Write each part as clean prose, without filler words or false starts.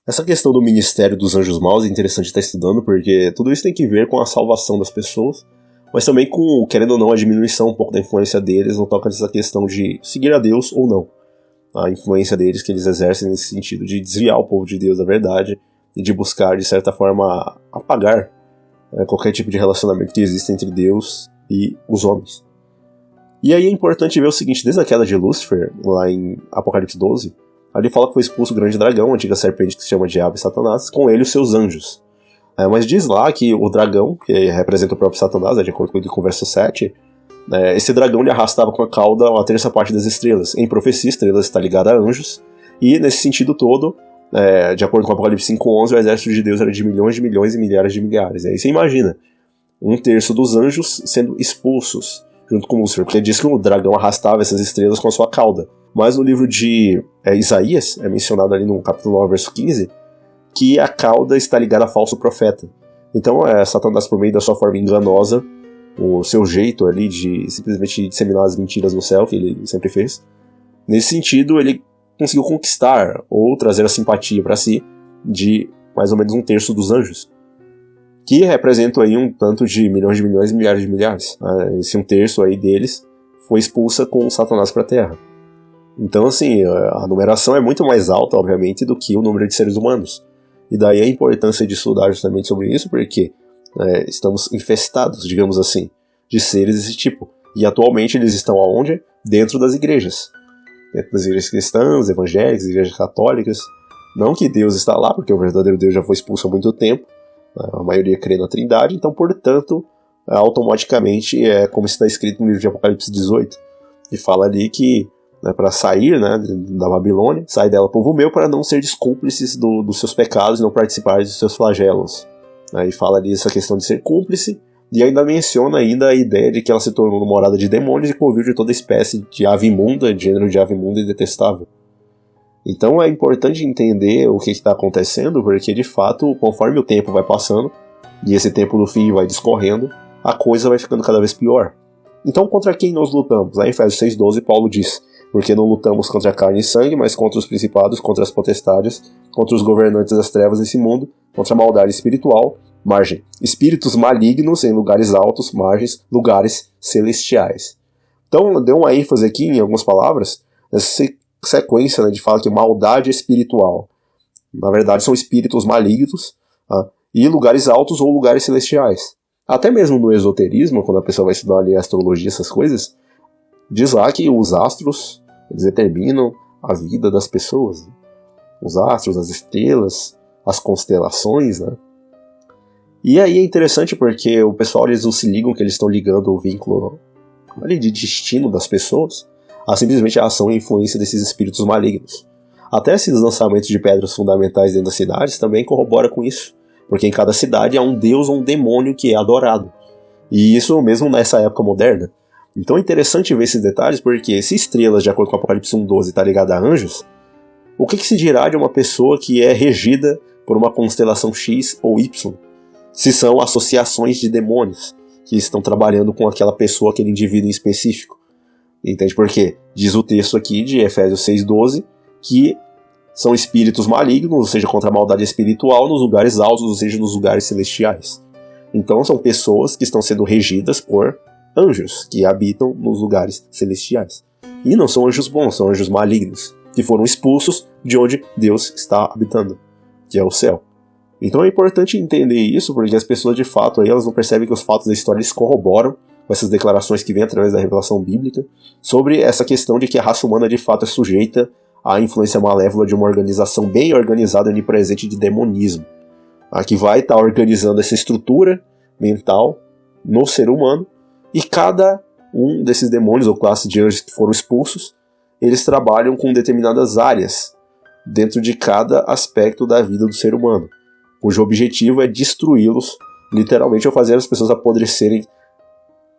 Essa questão do ministério dos anjos maus é interessante estar estudando, porque tudo isso tem que ver com a salvação das pessoas, mas também com, querendo ou não, a diminuição um pouco da influência deles no toque dessa questão de seguir a Deus ou não. A influência deles que eles exercem nesse sentido de desviar o povo de Deus da verdade e de buscar, de certa forma, apagar qualquer tipo de relacionamento que existe entre Deus e os homens. E aí é importante ver o seguinte, desde a queda de Lúcifer, lá em Apocalipse 12, ali fala que foi expulso o grande dragão, a antiga serpente que se chama Diabo e Satanás, com ele os seus anjos. Mas diz lá que o dragão, que representa o próprio Satanás, de acordo com o verso 7, esse dragão ele arrastava com a cauda a terça parte das estrelas. Em profecia, estrelas está ligada a anjos, e nesse sentido todo, de acordo com o Apocalipse 5:11, o exército de Deus era de milhões de milhões e milhares de milhares. E aí você imagina, 1/3 dos anjos sendo expulsos, junto com Lúcifer, porque diz que o dragão arrastava essas estrelas com a sua cauda. Mas no livro de Isaías, é mencionado ali no capítulo 9, verso 15, que a cauda está ligada a falso profeta. Então Satanás, por meio da sua forma enganosa, o seu jeito ali de simplesmente disseminar as mentiras no céu, que ele sempre fez, nesse sentido ele conseguiu conquistar ou trazer a simpatia para si de mais ou menos 1/3 dos anjos, que representam aí um tanto de milhões e milhares de milhares. Esse 1/3 aí deles foi expulsa com Satanás para a Terra. Então, assim, a numeração é muito mais alta, obviamente, do que o número de seres humanos. E daí a importância de estudar justamente sobre isso, porque estamos infestados, digamos assim, de seres desse tipo. E atualmente eles estão aonde? Dentro das igrejas. Dentro das igrejas cristãs, evangélicas, igrejas católicas. Não que Deus está lá, porque o verdadeiro Deus já foi expulso há muito tempo. A maioria crê na Trindade, então, portanto, automaticamente é como está escrito no livro de Apocalipse 18, que fala ali que para sair da Babilônia, sai dela, povo meu, para não ser cúmplices dos seus pecados e não participar dos seus flagelos. E fala ali essa questão de ser cúmplice, e ainda menciona a ideia de que ela se tornou morada de demônios e convívio de toda espécie de ave imunda, de gênero de ave imunda e detestável. Então é importante entender o que está acontecendo, porque de fato, conforme o tempo vai passando, e esse tempo do fim vai discorrendo, a coisa vai ficando cada vez pior. Então contra quem nós lutamos? Em Efésios 6:12, Paulo diz: porque não lutamos contra a carne e sangue, mas contra os principados, contra as potestades, contra os governantes das trevas desse mundo, contra a maldade espiritual, margem, espíritos malignos em lugares altos, margens, lugares celestiais. Então, deu uma ênfase aqui em algumas palavras, nessa sequência de falar que maldade espiritual, na verdade são espíritos malignos, e lugares altos ou lugares celestiais. Até mesmo no esoterismo, quando a pessoa vai estudar ali a astrologia, essas coisas, diz lá que os astros, eles determinam a vida das pessoas. Os astros, as estrelas, as constelações, E aí é interessante porque o pessoal, eles não se ligam que eles estão ligando o vínculo ali de destino das pessoas a simplesmente a ação e influência desses espíritos malignos. Até esses lançamentos de pedras fundamentais dentro das cidades também corrobora com isso, porque em cada cidade há um deus ou um demônio que é adorado. E isso mesmo nessa época moderna. Então é interessante ver esses detalhes, porque se estrelas, de acordo com Apocalipse 1:12, está ligada a anjos, o que se dirá de uma pessoa que é regida por uma constelação X ou Y? Se são associações de demônios que estão trabalhando com aquela pessoa, aquele indivíduo em específico. Entende? Porque diz o texto aqui de Efésios 6:12 que são espíritos malignos, ou seja, contra a maldade espiritual, nos lugares altos, ou seja, nos lugares celestiais. Então são pessoas que estão sendo regidas por anjos que habitam nos lugares celestiais. E não são anjos bons, são anjos malignos, que foram expulsos de onde Deus está habitando, que é o céu. Então é importante entender isso, porque as pessoas de fato aí, elas não percebem que os fatos da história eles corroboram com essas declarações que vêm através da revelação bíblica sobre essa questão de que a raça humana de fato é sujeita à influência malévola de uma organização bem organizada e onipresente de demonismo, que vai estar organizando essa estrutura mental no ser humano, e cada um desses demônios ou classes de anjos que foram expulsos, eles trabalham com determinadas áreas dentro de cada aspecto da vida do ser humano, cujo objetivo é destruí-los, literalmente, ou fazer as pessoas apodrecerem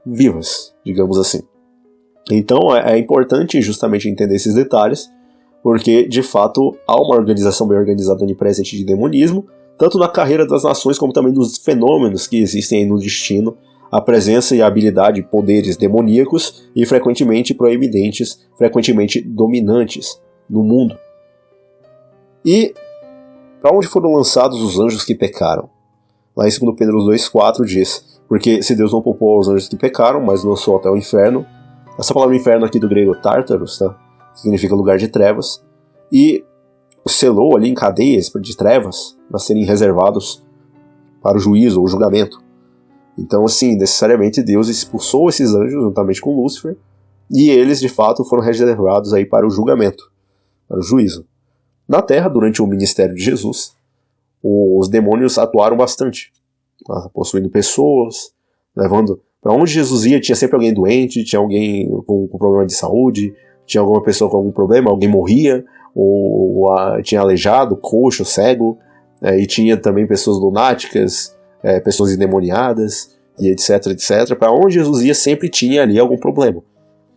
vivas, digamos assim. Então é importante justamente entender esses detalhes, porque de fato há uma organização bem organizada onipresente de demonismo, tanto na carreira das nações como também nos fenômenos que existem aí no destino, a presença e a habilidade de poderes demoníacos e frequentemente proeminentes, frequentemente dominantes no mundo. E Para onde foram lançados os anjos que pecaram? Lá em 2 Pedro 2,4 diz: porque se Deus não poupou aos anjos que pecaram, mas lançou até o inferno. Essa palavra inferno aqui do grego Tártaros, tá? Significa lugar de trevas. E selou ali em cadeias de trevas para serem reservados para o juízo ou o julgamento. Então, assim, necessariamente Deus expulsou esses anjos juntamente com Lúcifer, e eles, de fato, foram reservados aí para o julgamento, para o juízo. Na Terra, durante o ministério de Jesus, os demônios atuaram bastante, possuindo pessoas, levando... Para onde Jesus ia, tinha sempre alguém doente, tinha alguém com problema de saúde, tinha alguma pessoa com algum problema, alguém morria, ou tinha aleijado, coxo, cego, e tinha também pessoas lunáticas, pessoas endemoniadas, e etc, etc. Para onde Jesus ia, sempre tinha ali algum problema.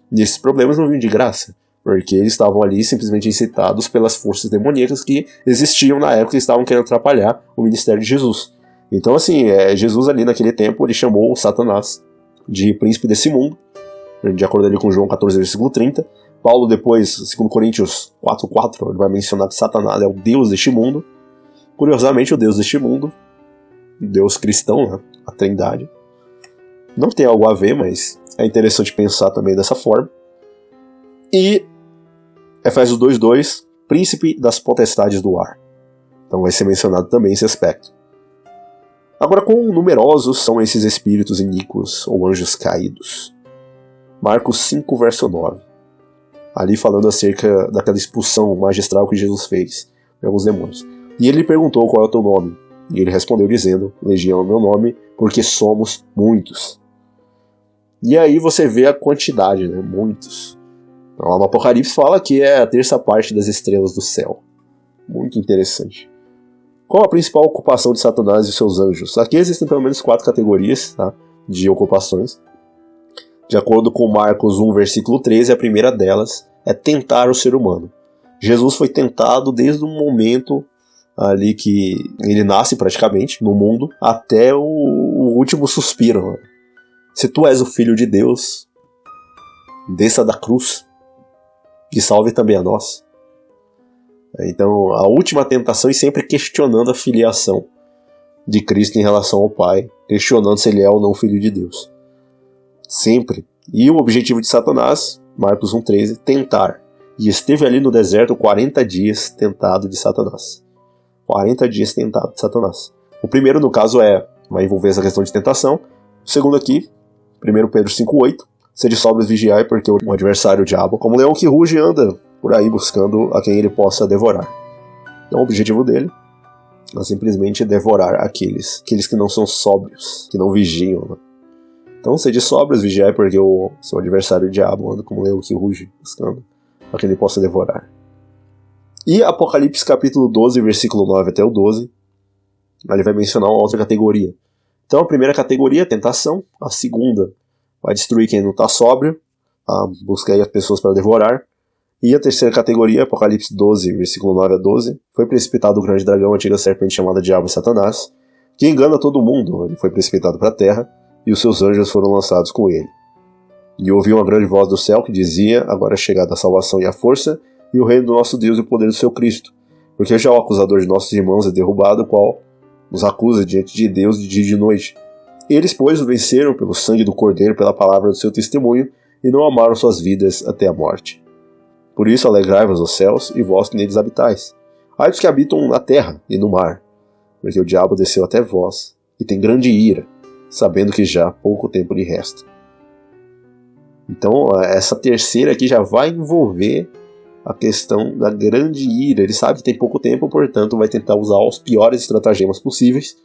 E esses problemas não vinham de graça, porque eles estavam ali simplesmente incitados pelas forças demoníacas que existiam na época e estavam querendo atrapalhar o ministério de Jesus. Então, assim, Jesus ali naquele tempo, ele chamou Satanás de príncipe desse mundo, de acordo ali com João 14, versículo 30. Paulo depois, 2 Coríntios 4,4, ele vai mencionar que Satanás é o Deus deste mundo. Curiosamente, o Deus deste mundo, o Deus cristão, né? A Trindade, não tem algo a ver, mas é interessante pensar também dessa forma. E Efésios 2,2, príncipe das potestades do ar. Então vai ser mencionado também esse aspecto. Agora, quão numerosos são esses espíritos iníquos ou anjos caídos? Marcos 5, verso 9. Ali falando acerca daquela expulsão magistral que Jesus fez de alguns demônios. E ele lhe perguntou: qual é o teu nome? E ele respondeu dizendo: Legião é o meu nome, porque somos muitos. E aí você vê a quantidade, né? Muitos. Lá no Apocalipse fala que é a terça parte das estrelas do céu. Muito interessante. Qual a principal ocupação de Satanás e seus anjos? Aqui existem pelo menos 4 categorias, tá, de ocupações. De acordo com Marcos 1, versículo 13, a primeira delas é tentar o ser humano. Jesus foi tentado desde o momento ali que ele nasce praticamente no mundo até o último suspiro. Né? Se tu és o Filho de Deus, desça da cruz e salve também a nós. Então, a última tentação e sempre questionando a filiação de Cristo em relação ao Pai, questionando se ele é ou não Filho de Deus. Sempre. E o objetivo de Satanás, Marcos 1,13, tentar. E esteve ali no deserto 40 dias tentado de Satanás. 40 dias tentado de Satanás. O primeiro, no caso, vai envolver essa questão de tentação. O segundo aqui, 1 Pedro 5,8, sede sóbrios vigiai, porque o adversário, o diabo, como leão que ruge, anda por aí buscando a quem ele possa devorar. Então o objetivo dele é simplesmente devorar aqueles que não são sóbrios, que não vigiam. Né? Então sede sóbrios, vigiai, porque o seu adversário, o diabo, anda como leão que ruge, buscando a quem ele possa devorar. E Apocalipse capítulo 12, versículo 9 até o 12, ele vai mencionar uma outra categoria. Então a primeira categoria é tentação, a segunda vai destruir quem não está sóbrio, busca aí as pessoas para devorar. E a terceira categoria, Apocalipse 12, versículo 9 a 12, foi precipitado o grande dragão, a antiga serpente chamada Diabo e Satanás, que engana todo mundo. Ele foi precipitado para a terra, e os seus anjos foram lançados com ele. E ouvi uma grande voz do céu que dizia: agora é chegada a salvação e a força, e o reino do nosso Deus e o poder do seu Cristo. Porque já o acusador de nossos irmãos é derrubado, o qual nos acusa diante de Deus de dia e de noite. Eles, pois, o venceram pelo sangue do Cordeiro, pela palavra do seu testemunho, e não amaram suas vidas até a morte. Por isso alegrai-vos os céus, e vós que neles habitais. Ai dos que habitam na terra e no mar, porque o diabo desceu até vós, e tem grande ira, sabendo que já pouco tempo lhe resta. Então, essa terceira aqui já vai envolver a questão da grande ira. Ele sabe que tem pouco tempo, portanto vai tentar usar os piores estratagemas possíveis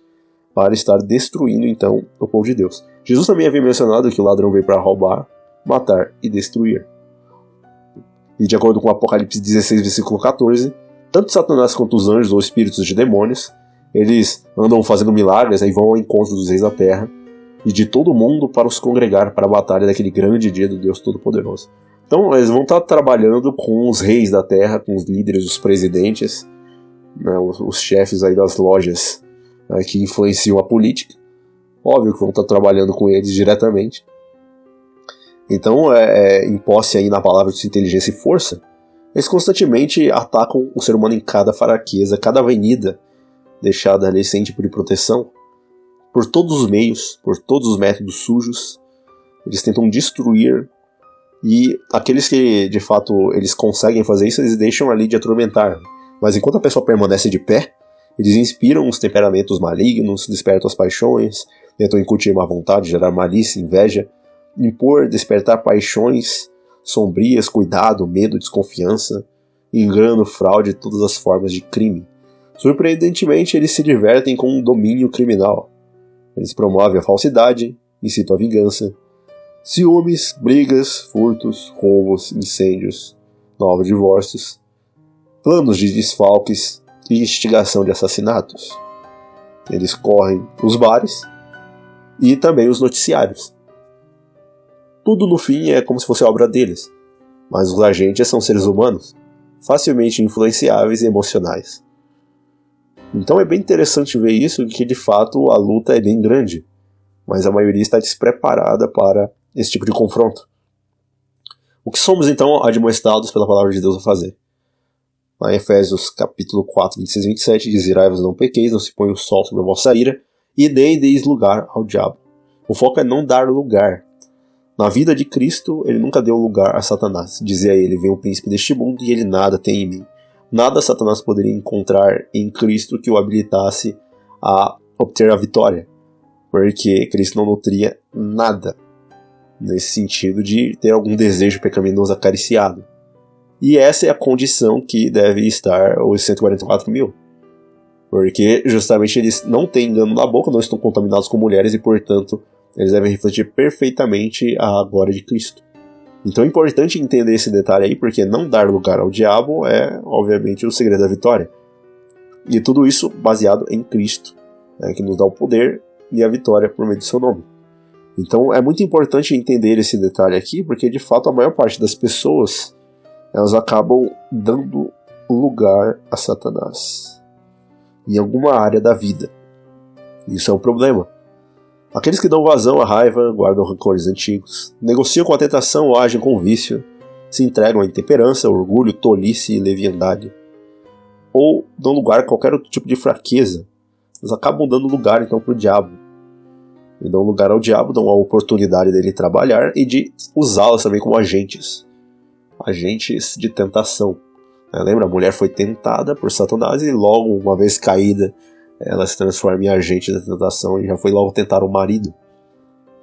para estar destruindo, então, o povo de Deus. Jesus também havia mencionado que o ladrão veio para roubar, matar e destruir. E de acordo com Apocalipse 16, versículo 14, tanto Satanás quanto os anjos ou espíritos de demônios, eles andam fazendo milagres e vão ao encontro dos reis da terra e de todo mundo para os congregar para a batalha daquele grande dia do Deus Todo-Poderoso. Então eles vão estar trabalhando com os reis da terra, com os líderes, os presidentes, né, os chefes aí das lojas que influenciam a política. Óbvio que vão estar trabalhando com eles diretamente. Então, em posse aí na palavra de inteligência e força, eles constantemente atacam o ser humano em cada fraqueza, cada avenida deixada ali sem tipo de proteção, por todos os meios, por todos os métodos sujos, eles tentam destruir, e aqueles que de fato eles conseguem fazer isso, eles deixam ali de atormentar. Mas enquanto a pessoa permanece de pé, eles inspiram os temperamentos malignos, despertam as paixões, tentam incutir má vontade, gerar malícia, inveja, impor, despertar paixões sombrias, cuidado, medo, desconfiança, engano, fraude e todas as formas de crime. Surpreendentemente, eles se divertem com um domínio criminal. Eles promovem a falsidade, incitam a vingança, ciúmes, brigas, furtos, roubos, incêndios, novos divórcios, planos de desfalques e instigação de assassinatos. Eles correm os bares e também os noticiários. Tudo no fim é como se fosse obra deles, mas os agentes são seres humanos, facilmente influenciáveis e emocionais. Então é bem interessante ver isso, que de fato a luta é bem grande, mas a maioria está despreparada para esse tipo de confronto. O que somos então admoestados pela palavra de Deus a fazer? Lá em Efésios capítulo 4, 26 e 27, diz: irai-vos, não pequeis, não se ponha o sol sobre a vossa ira, e deis lugar ao diabo. O foco é não dar lugar. Na vida de Cristo, ele nunca deu lugar a Satanás. Dizia ele: vem o príncipe deste mundo e ele nada tem em mim. Nada Satanás poderia encontrar em Cristo que o habilitasse a obter a vitória, porque Cristo não nutria nada nesse sentido de ter algum desejo pecaminoso acariciado. E essa é a condição que deve estar os 144 mil. Porque justamente eles não têm engano na boca, não estão contaminados com mulheres e, portanto, eles devem refletir perfeitamente a glória de Cristo. Então é importante entender esse detalhe aí, porque não dar lugar ao diabo é, obviamente, o segredo da vitória. E tudo isso baseado em Cristo, né, que nos dá o poder e a vitória por meio do seu nome. Então é muito importante entender esse detalhe aqui, porque de fato a maior parte das pessoas elas acabam dando lugar a Satanás em alguma área da vida. Isso é um problema. Aqueles que dão vazão à raiva, guardam rancores antigos, negociam com a tentação ou agem com o vício, se entregam à intemperança, orgulho, tolice e leviandade, ou dão lugar a qualquer outro tipo de fraqueza, eles acabam dando lugar então para o diabo. E dão lugar ao diabo, dão a oportunidade dele trabalhar e de usá-las também como agentes de tentação. Lembra? A mulher foi tentada por Satanás e logo, uma vez caída, ela se transforma em agente da tentação e já foi logo tentar o marido.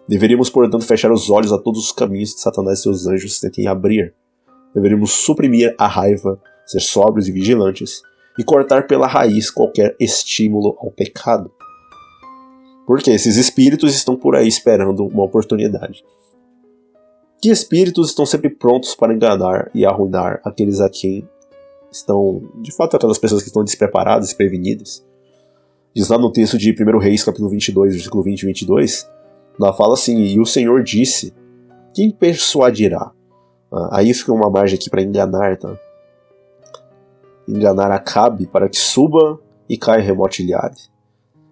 Deveríamos, portanto, fechar os olhos a todos os caminhos que Satanás e seus anjos tentem abrir. Deveríamos suprimir a raiva, ser sóbrios e vigilantes, e cortar pela raiz qualquer estímulo ao pecado. Porque esses espíritos estão por aí esperando uma oportunidade. Que espíritos estão sempre prontos para enganar e arruinar aqueles a quem estão, de fato, aquelas pessoas que estão despreparadas, desprevenidas. Diz lá no texto de 1 Reis, capítulo 22, versículo 20 e 22, lá fala assim: e o Senhor disse, quem persuadirá? Aí fica uma margem aqui para enganar, tá? Enganar Acabe para que suba e caia remote Gileade.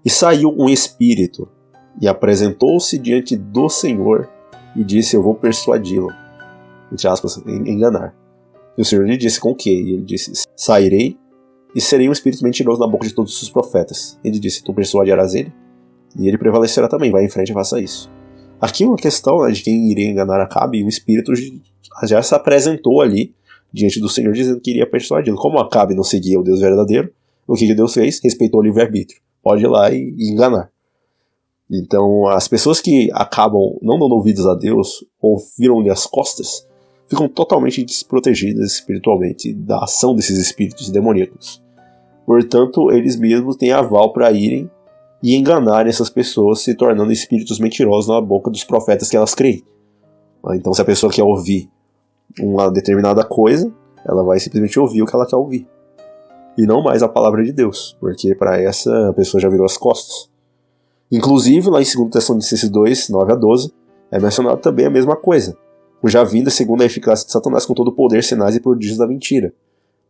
E saiu um espírito e apresentou-se diante do Senhor e disse: eu vou persuadi-lo, entre aspas, enganar. E o Senhor lhe disse: com o quê? E ele disse: sairei e serei um espírito mentiroso na boca de todos os profetas. Ele disse: tu persuadirás ele? E ele prevalecerá também, vai em frente e faça isso. Aqui uma questão, né, de quem iria enganar Acabe, e um espírito já se apresentou ali diante do Senhor dizendo que iria persuadi-lo. Como Acabe não seguia o Deus verdadeiro, o que Deus fez? Respeitou o livre-arbítrio. Pode ir lá e enganar. Então as pessoas que acabam não dando ouvidos a Deus ou viram-lhe as costas ficam totalmente desprotegidas espiritualmente da ação desses espíritos demoníacos. Portanto, eles mesmos têm aval para irem e enganarem essas pessoas, se tornando espíritos mentirosos na boca dos profetas que elas creem. Então, se a pessoa quer ouvir uma determinada coisa, ela vai simplesmente ouvir o que ela quer ouvir, e não mais a palavra de Deus, porque para essa a pessoa já virou as costas. Inclusive, lá em 2 Tessalonicenses 2, 9 a 12, é mencionado também a mesma coisa, cuja vinda segundo a eficácia de Satanás com todo o poder, sinais e prodígios da mentira.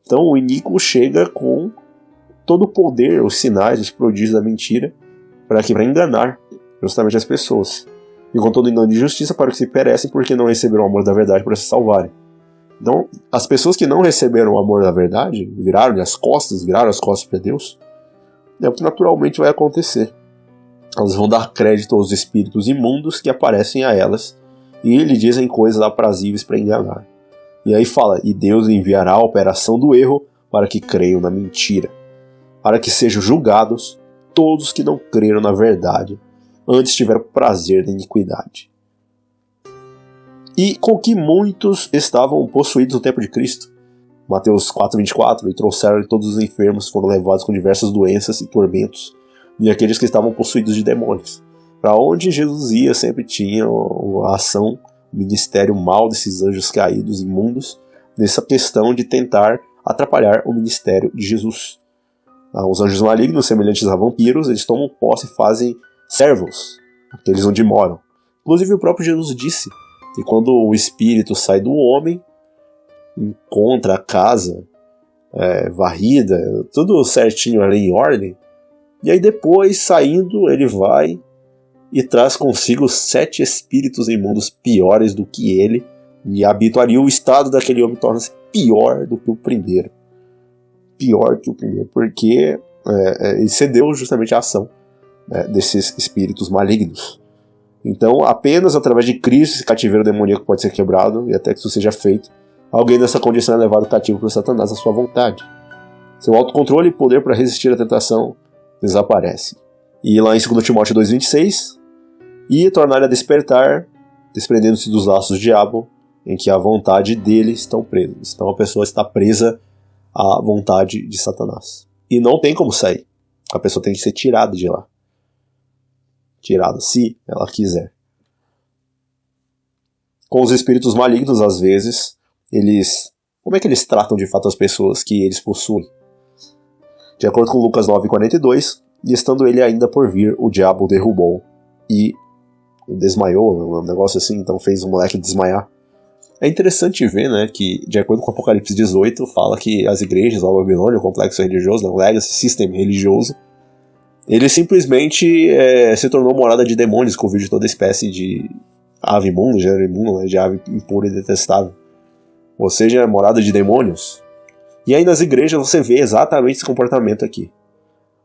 Então o iníquo chega com todo o poder, os sinais, os prodígios da mentira, para enganar justamente as pessoas. E com todo engano de justiça para que se perecem, porque não receberam o amor da verdade para se salvarem. Então, as pessoas que não receberam o amor da verdade, viraram as costas para Deus, É o que naturalmente vai acontecer. Elas vão dar crédito aos espíritos imundos que aparecem a elas e lhe dizem coisas aprazíveis para enganar. E aí fala, e Deus enviará a operação do erro para que creiam na mentira, para que sejam julgados todos que não creram na verdade, antes tiveram prazer na iniquidade. E com que muitos estavam possuídos no tempo de Cristo. Mateus 4,24, e trouxeram todos os enfermos, foram levados com diversas doenças e tormentos, e aqueles que estavam possuídos de demônios. Para onde Jesus ia, sempre tinha a ação, o ministério mal desses anjos caídos, imundos, nessa questão de tentar atrapalhar o ministério de Jesus. Os anjos malignos, semelhantes a vampiros, eles tomam posse e fazem servos, aqueles onde moram. Inclusive o próprio Jesus disse que quando o espírito sai do homem, encontra a casa varrida, tudo certinho ali em ordem, e aí depois, saindo, ele vai e traz consigo 7 espíritos imundos piores do que ele, e habituaria o estado daquele homem torna-se pior do que o primeiro. Pior que o primeiro, porque ele cedeu justamente a ação desses espíritos malignos. Então, apenas através de Cristo, esse cativeiro demoníaco pode ser quebrado, e até que isso seja feito, alguém nessa condição é levado cativo por Satanás à sua vontade. Seu autocontrole e poder para resistir à tentação desaparece. E lá em 2 Timóteo 2,26, e tornar a despertar, desprendendo-se dos laços do diabo, em que a vontade dele estão presos. Então a pessoa está presa à vontade de Satanás. E não tem como sair. A pessoa tem que ser tirada de lá. Tirada, se ela quiser. Com os espíritos malignos, às vezes, como é que eles tratam de fato as pessoas que eles possuem? De acordo com Lucas 9,42, e estando ele ainda por vir, o diabo o derrubou e desmaiou, um negócio assim, então fez o moleque desmaiar. É interessante ver, né, que de acordo com Apocalipse 18, fala que as igrejas, a Babilônia, o complexo religioso, o Legacy System religioso, ele simplesmente se tornou morada de demônios, com de toda espécie de ave imunda, gênero imundo, né, de ave impura e detestável. Ou seja, morada de demônios. E aí nas igrejas você vê exatamente esse comportamento aqui.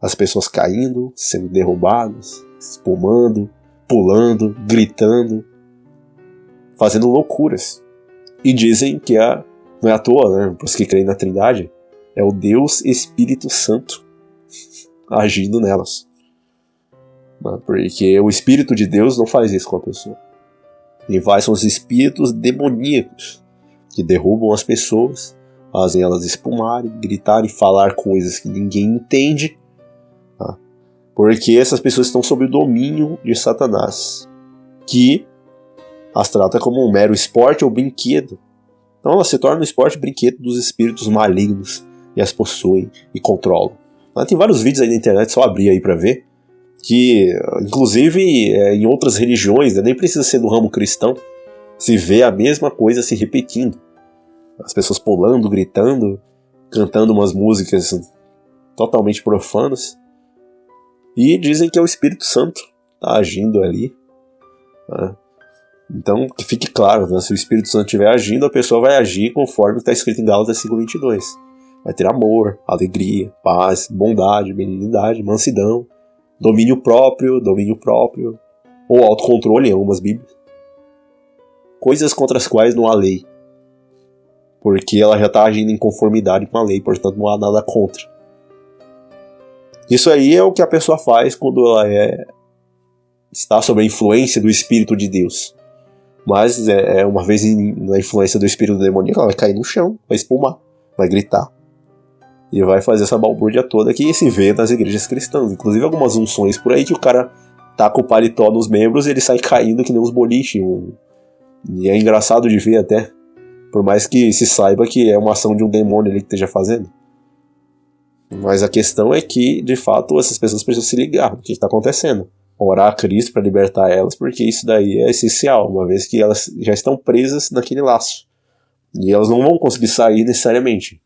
As pessoas caindo, sendo derrubadas, espumando, pulando, gritando, fazendo loucuras. E dizem que não é à toa, né, para os que creem na Trindade, é o Deus Espírito Santo agindo nelas. Porque o Espírito de Deus não faz isso com a pessoa. Quem faz são os espíritos demoníacos, que derrubam as pessoas, fazem elas espumarem, gritarem, falar coisas que ninguém entende, porque essas pessoas estão sob o domínio de Satanás, que as trata como um mero esporte ou brinquedo. Então elas se tornam um esporte e brinquedo dos espíritos malignos e as possuem e controlam. Tem vários vídeos aí na internet, só abrir aí pra ver, que inclusive em outras religiões, nem precisa ser do ramo cristão, se vê a mesma coisa se repetindo. As pessoas pulando, gritando, cantando umas músicas totalmente profanas, e dizem que é o Espírito Santo tá agindo ali. Então, que fique claro, né? Se o Espírito Santo estiver agindo, a pessoa vai agir conforme está escrito em Gálatas 5:22. Vai ter amor, alegria, paz, bondade, benignidade, mansidão, domínio próprio, ou autocontrole em algumas bíblias. Coisas contra as quais não há lei, porque ela já está agindo em conformidade com a lei, portanto não há nada contra. Isso aí é o que a pessoa faz quando ela está sob a influência do Espírito de Deus. Mas uma vez na influência do Espírito demoníaco, ela vai cair no chão, vai espumar, vai gritar. E vai fazer essa balbúrdia toda que se vê nas igrejas cristãs. Inclusive algumas unções por aí que o cara taca o paletó nos membros e ele sai caindo que nem uns boliches. E é engraçado de ver até. Por mais que se saiba que é uma ação de um demônio ali que esteja fazendo. Mas a questão é que, de fato, essas pessoas precisam se ligar no que está acontecendo. Orar a Cristo para libertar elas, porque isso daí é essencial, uma vez que elas já estão presas naquele laço. E elas não vão conseguir sair necessariamente.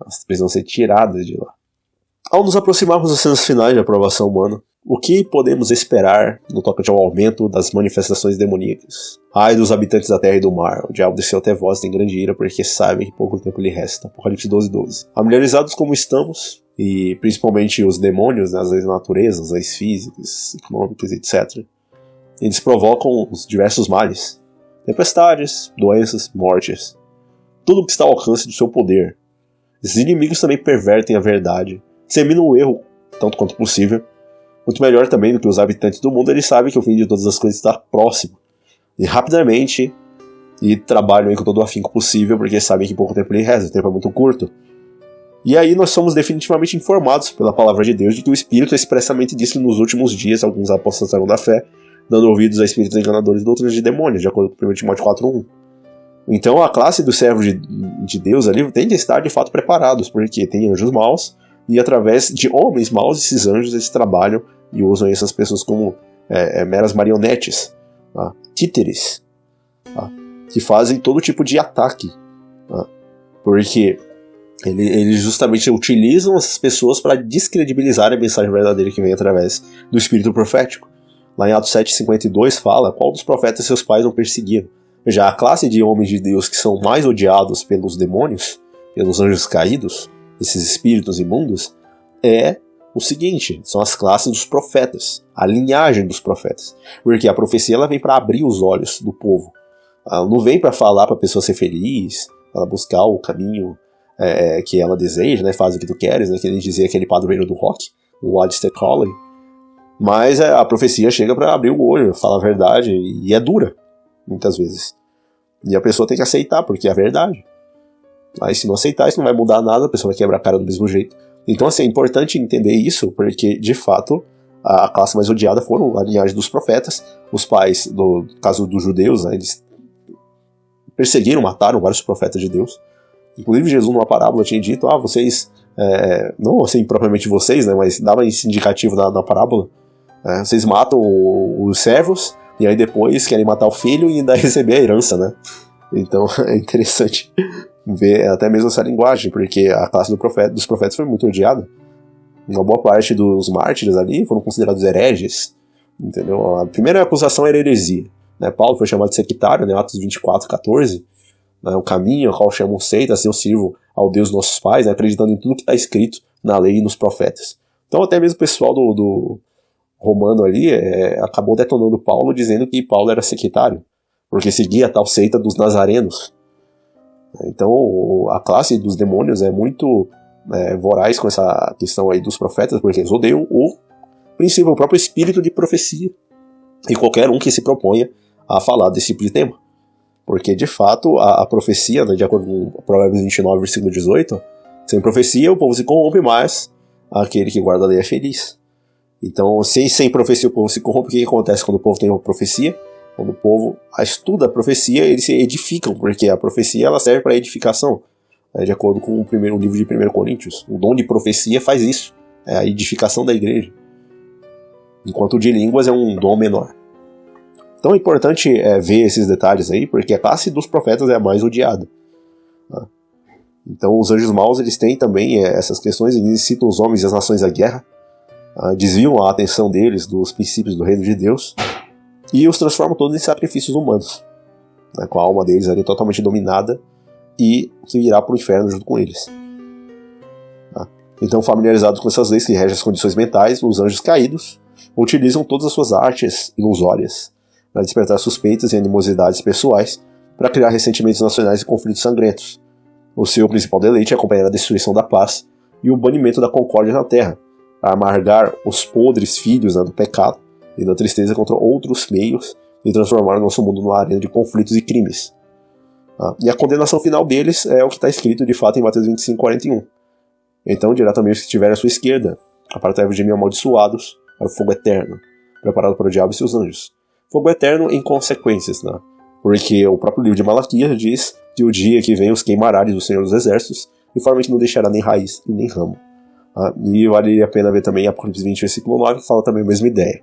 Elas precisam ser tiradas de lá. Ao nos aproximarmos das cenas finais de aprovação humana, o que podemos esperar no tocante ao aumento das manifestações demoníacas? Ai dos habitantes da terra e do mar, o diabo desceu até vós, tem grande ira, porque sabem que pouco tempo lhe resta. Apocalipse 12:12. Familiarizados como estamos, e principalmente os demônios, né, as leis da natureza, as leis físicas, econômicas, etc. Eles provocam os diversos males, tempestades, doenças, mortes, tudo que está ao alcance do seu poder. Esses inimigos também pervertem a verdade, disseminam o erro tanto quanto possível. Muito melhor também do que os habitantes do mundo, eles sabem que o fim de todas as coisas está próximo. E rapidamente, e trabalham aí com todo o afinco possível, porque sabem que pouco tempo lhe resta, o tempo é muito curto. E aí nós somos definitivamente informados pela palavra de Deus de que o Espírito expressamente disse que nos últimos dias alguns apostatarão da fé, dando ouvidos a espíritos enganadores e doutrinas de demônios, de acordo com 1 Timóteo 4:1. Então a classe dos servos de Deus ali tem que estar de fato preparados, porque tem anjos maus, e através de homens maus, esses anjos eles trabalham e usam essas pessoas como meras marionetes, tá? Títeres, tá? Que fazem todo tipo de ataque, tá? Porque eles justamente utilizam essas pessoas para descredibilizar a mensagem verdadeira que vem através do espírito profético. Lá em Atos 7:52 fala: qual dos profetas seus pais não perseguiram? Já a classe de homens de Deus que são mais odiados pelos demônios, pelos anjos caídos, esses espíritos imundos, é o seguinte: são as classes dos profetas, a linhagem dos profetas. Porque a profecia ela vem para abrir os olhos do povo. Ela não vem para falar para a pessoa ser feliz, para buscar o caminho que ela deseja, né? Faz o que tu queres, né? Que ele dizia aquele padroeiro do rock, o Aleister Crowley. Mas a profecia chega para abrir o olho, falar a verdade, e é dura, muitas vezes. E a pessoa tem que aceitar, porque é a verdade. Aí se não aceitar, isso não vai mudar nada, a pessoa vai quebrar a cara do mesmo jeito. Então assim, é importante entender isso, porque de fato a classe mais odiada foram a linhagem dos profetas. Os pais, no caso dos judeus, né, eles perseguiram, mataram vários profetas de Deus. Inclusive Jesus numa parábola tinha dito: vocês, não assim propriamente vocês, né, mas dava esse indicativo na parábola, vocês matam os servos e aí depois querem matar o filho e ainda receber a herança, né? Então é interessante ver até mesmo essa linguagem, porque a classe dos profetas foi muito odiada. Uma boa parte dos mártires ali foram considerados hereges, entendeu? A primeira acusação era heresia, né? Paulo foi chamado de sectário, né? Atos 24:14, né? O caminho ao qual chamam seita, assim eu sirvo ao Deus dos nossos pais, né? Acreditando em tudo que está escrito na lei e nos profetas. Então até mesmo o pessoal do romano ali acabou detonando Paulo, dizendo que Paulo era sectário, porque seguia a tal seita dos nazarenos. Então a classe dos demônios é muito voraz com essa questão aí dos profetas, porque eles odeiam o princípio, o próprio espírito de profecia, e qualquer um que se proponha a falar desse tipo de tema. Porque de fato a profecia, né, de acordo com Provérbios 29, versículo 18, sem profecia o povo se corrompe, mas aquele que guarda a lei é feliz. Então, sem profecia o povo se corrompe. O que acontece quando o povo tem uma profecia? Quando o povo estuda a profecia, eles se edificam, porque a profecia ela serve para edificação, de acordo com o livro de 1 Coríntios. O dom de profecia faz isso, é a edificação da igreja, enquanto o de línguas é um dom menor. Então é importante ver esses detalhes aí, porque a classe dos profetas é a mais odiada. Tá? Então os anjos maus eles têm também essas questões, eles incitam os homens e as nações à guerra, desviam a atenção deles dos princípios do reino de Deus e os transformam todos em sacrifícios humanos, né, com a alma deles ali totalmente dominada e se irá para o inferno junto com eles. Tá? Então, familiarizados com essas leis que regem as condições mentais, os anjos caídos utilizam todas as suas artes ilusórias para despertar suspeitas e animosidades pessoais, para criar ressentimentos nacionais e conflitos sangrentos. O seu principal deleite é acompanhar a destruição da paz e o banimento da concórdia na terra, a amargar os podres filhos, né, do pecado e da tristeza contra outros meios e transformar o nosso mundo numa arena de conflitos e crimes. E a condenação final deles é o que está escrito de fato em Mateus 25:41. Então dirá também os que estiverem à sua esquerda: apartai-vos de mim, amaldiçoados, para o fogo eterno, preparado para o diabo e seus anjos. Fogo eterno em consequências, né? Porque o próprio livro de Malaquias diz que o dia que vem os queimará, diz o Senhor dos Exércitos, de forma que não deixará nem raiz e nem ramo. E vale a pena ver também Apocalipse 20, versículo 9, que fala também a mesma ideia.